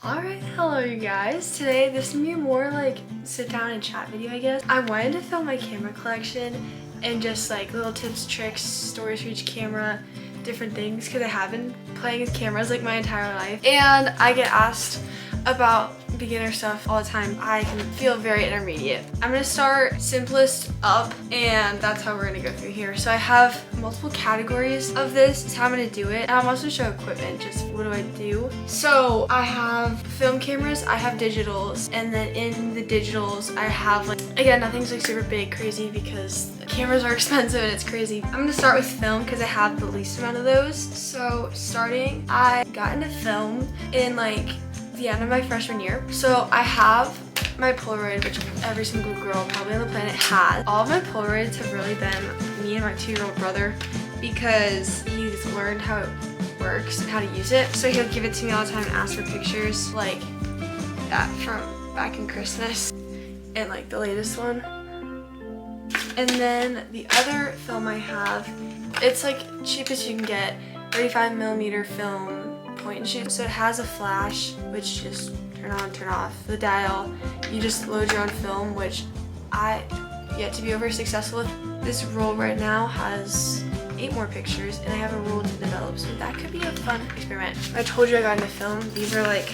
Alright, hello you guys. Today this is gonna be more like sit down and chat video, I guess. I wanted to film my camera collection and just like little tips, tricks, stories for each camera, different things, because I have been playing with cameras like my entire life. And I get asked about beginner stuff all the time. I can feel very intermediate. I'm gonna start simplest up, and that's how we're gonna go through here. So I have multiple categories of this. Is how I'm gonna do it. And I'm also gonna show equipment, just what do I do. So I have film cameras, I have digitals, and then in the digitals I have like, again, nothing's like super big, crazy, because cameras are expensive and it's crazy. I'm gonna start with film because I have the least amount of those. So starting, I got into film in like the end of my freshman year. So I have my Polaroid, which every single girl probably on the planet has. All of my Polaroids have really been me and my 2-year-old brother, because he's learned how it works and how to use it. So he'll give it to me all the time and ask for pictures like that from back in Christmas and like the latest one. And then the other film I have, it's like cheapest you can get, 35mm film point and shoot. So it has a flash, which just turn on, turn off. The dial, you just load your own film, which I yet to be over successful with. This roll right now has 8 more pictures, and I have a roll to develop, so that could be a fun experiment. I told you I got into film. These are like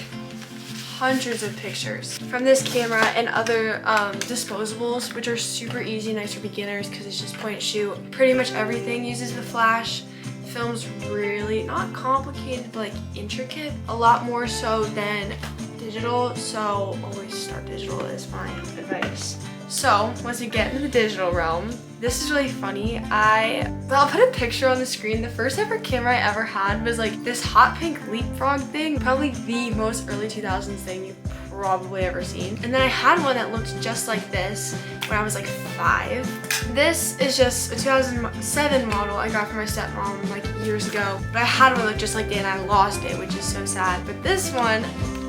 hundreds of pictures from this camera and other disposables, which are super easy, nice for beginners because it's just point and shoot. Pretty much everything uses the flash. Film's really not complicated, but like intricate, a lot more so than digital, so always start digital is my advice. So once you get into the digital realm, this is really funny. I'll put a picture on the screen. The first ever camera I ever had was like this hot pink leapfrog thing, probably the most early 2000s thing you've probably ever seen. And then I had one that looked just like this when I was like 5. This is just a 2007 model I got from my stepmom like years ago. But I had one that looked just like that and I lost it, which is so sad. But this one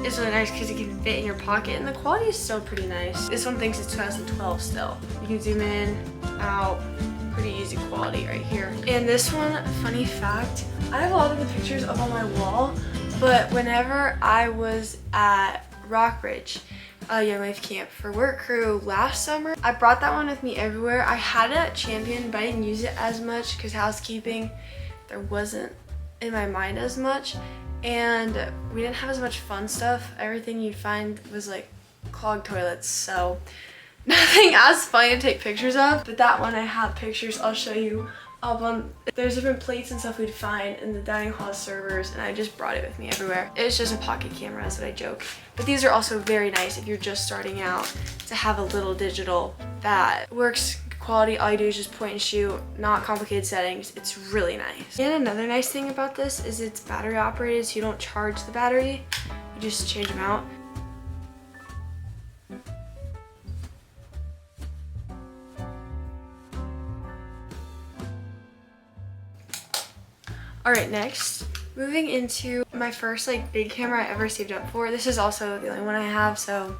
is really nice because it can fit in your pocket and the quality is still pretty nice. This one thinks it's 2012 still. You can zoom in, out, pretty easy quality right here. And this one, funny fact, I have a lot of the pictures up on my wall, but whenever I was at Rockbridge, Young Life Camp for work crew last summer, I brought that one with me everywhere. I had it at Champion, but I didn't use it as much because housekeeping, there wasn't in my mind as much. And we didn't have as much fun stuff. Everything you'd find was like clogged toilets, so nothing as funny to take pictures of. But that one I have pictures, I'll show you up on. There's different plates and stuff we'd find in the dining hall servers, and I just brought it with me everywhere. It's just a pocket camera, that's what I joke. But these are also very nice if you're just starting out, to have a little digital that works quality. All you do is just point and shoot, not complicated settings. It's really nice. And another nice thing about this is it's battery operated, so you don't charge the battery, you just change them out. Alright, next, moving into my first like big camera I ever saved up for. This is also the only one I have, so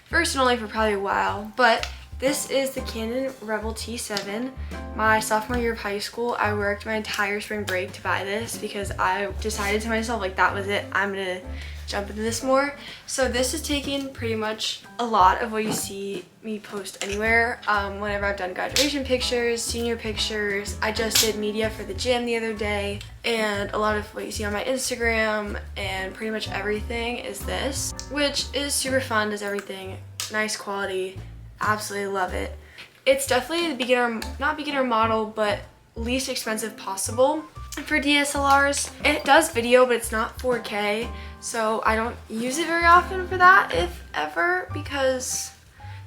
first and only for probably a while, but this is the Canon Rebel T7. My sophomore year of high school, I worked my entire spring break to buy this because I decided to myself, like, that was it, I'm gonna jump into this more. So this is taking pretty much a lot of what you see me post anywhere. Whenever I've done graduation pictures, senior pictures, I just did media for the gym the other day, and a lot of what you see on my Instagram and pretty much everything is this, which is super fun, does everything, nice quality. Absolutely love it. It's definitely the beginner, not beginner model, but least expensive possible for DSLRs. It does video, but it's not 4K, so I don't use it very often for that, if ever, because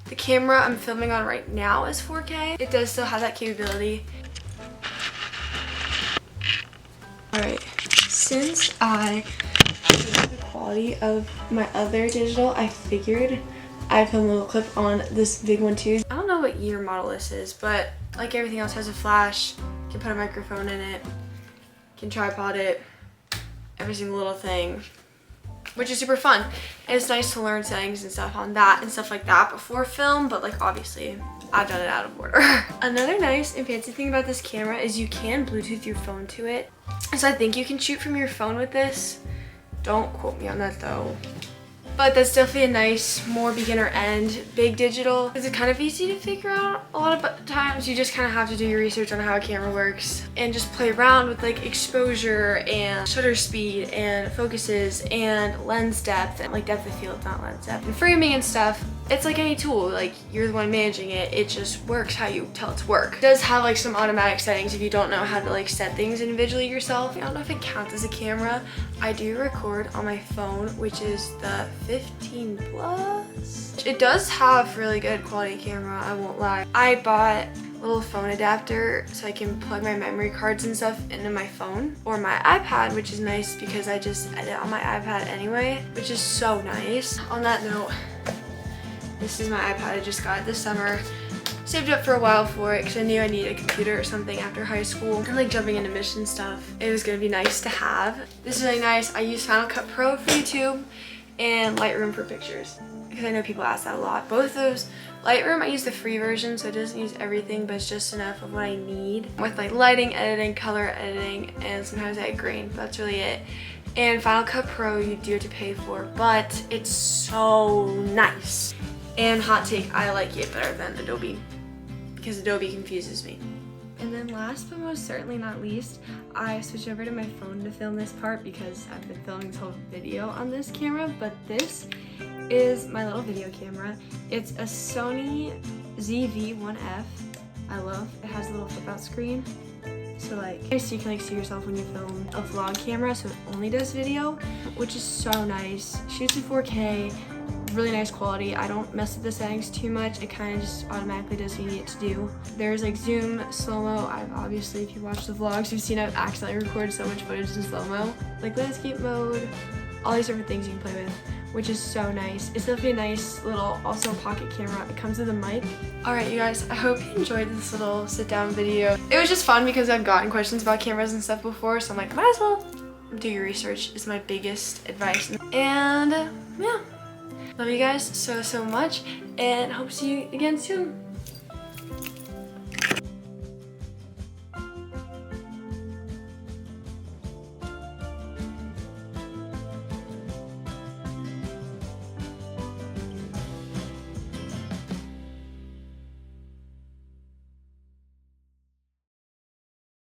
the camera I'm filming on right now is 4K. It does still have that capability. Alright, since I hate the quality of my other digital, I figured I'd film a little clip on this big one too. I don't know what year model this is, but like everything else has a flash. You can put a microphone in it, you can tripod it, every single little thing, which is super fun. And it's nice to learn settings and stuff on that and stuff like that before film, but like obviously I've done it out of order. Another nice and fancy thing about this camera is you can Bluetooth your phone to it. So I think you can shoot from your phone with this. Don't quote me on that though. but that's definitely a nice, more beginner end, big digital. It's kind of easy to figure out. A lot of times you just kind of have to do your research on how a camera works and just play around with like exposure and shutter speed and focuses and lens depth and like depth of field, not lens depth, and framing and stuff. It's like any tool, like you're the one managing it, it just works how you tell it to work. It does have like some automatic settings if you don't know how to like set things individually yourself. I don't know if it counts as a camera. I do record on my phone, which is the 15 Plus. It does have really good quality camera, I won't lie. I bought a little phone adapter so I can plug my memory cards and stuff into my phone or my iPad, which is nice because I just edit on my iPad anyway, which is so nice. On that note, this is my iPad I just got this summer. Saved up for a while for it because I knew I needed a computer or something after high school and like jumping into mission stuff. It was gonna be nice to have. This is really nice. I use Final Cut Pro for YouTube and Lightroom for pictures because I know people ask that a lot. Both those, Lightroom I use the free version so it doesn't use everything but it's just enough of what I need with like lighting, editing, color editing, and sometimes I add grain, but that's really it. And Final Cut Pro you do have to pay for, but it's so nice. And hot take, I like it better than Adobe because Adobe confuses me. And then last but most certainly not least, I switched over to my phone to film this part because I've been filming this whole video on this camera, but this is my little video camera. It's a Sony ZV-1F. I love, it has a little flip out screen. So like, you can like see yourself when you film a vlog camera, so it only does video, which is so nice. Shoots in 4K. Really nice quality. I don't mess with the settings too much. It kind of just automatically does what you need it to do. There's like zoom, slow-mo. I've obviously, if you watch the vlogs, you've seen I've accidentally recorded so much footage in slow-mo. Like landscape mode, all these different things you can play with, which is so nice. It's definitely a nice little, also pocket camera. It comes with a mic. All right, you guys, I hope you enjoyed this little sit-down video. It was just fun because I've gotten questions about cameras and stuff before, so I'm like, might as well do your research is my biggest advice. And yeah. Love you guys so much and hope to see you again soon.